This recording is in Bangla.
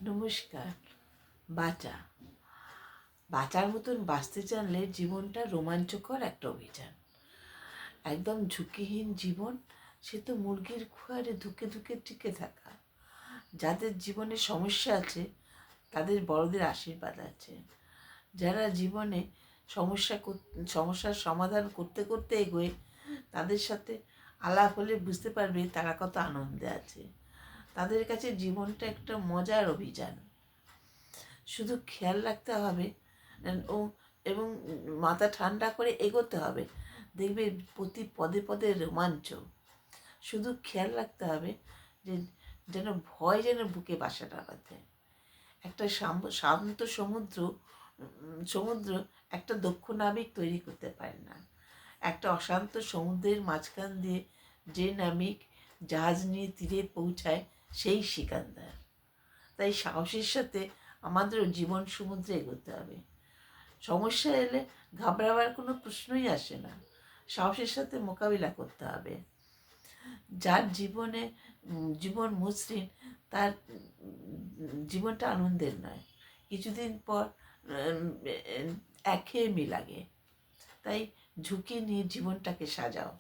নমস্কার। বাঁচা বাঁচার মতন বাঁচতে জানলে জীবনটা রোমাঞ্চকর একটা অভিযান। একদম ঝুঁকিহীন জীবন, সে তো মুরগির খোয়ারে ধুকে ধুকে টিকে থাকা। যাদের জীবনে সমস্যা আছে তাদের বড়দের আশীর্বাদ আছে। যারা জীবনে সমস্যার সমাধান করতে করতে এগোয়, তাদের সাথে আলাপ হলে বুঝতে পারবে তারা কত আনন্দে আছে। তাদের কাছে জীবনটা একটা মজার অভিযান। শুধু খেয়াল রাখতে হবে ও এবং মাথা ঠান্ডা করে এগোতে হবে। দেখবে প্রতি পদে পদে রোমাঞ্চ। শুধু খেয়াল রাখতে হবে যে যেন ভয় যেন বুকে বাসা না বাঁধে। একটা শান্ত সমুদ্র একটা দক্ষ নাবিক তৈরি করতে পারে না। একটা অশান্ত সমুদ্রের মাঝখান দিয়ে যে নাবিক জাহাজ নিয়ে তীরে পৌঁছায় সেই সিকান্দার। তাই সাহসের সাথে আমাদেরও জীবন সমুদ্রে এগোতে হবে। সমস্যা এলে ঘাবড়াবার কোনো প্রশ্নই আসে না, সাহসের সাথে মোকাবিলা করতে হবে। যার জীবন মসৃণ, তার জীবনটা আনন্দের নয়, কিছুদিন পর একঘেয়েমি লাগে। তাই ঝুঁকি নিয়ে জীবনটাকে সাজাও।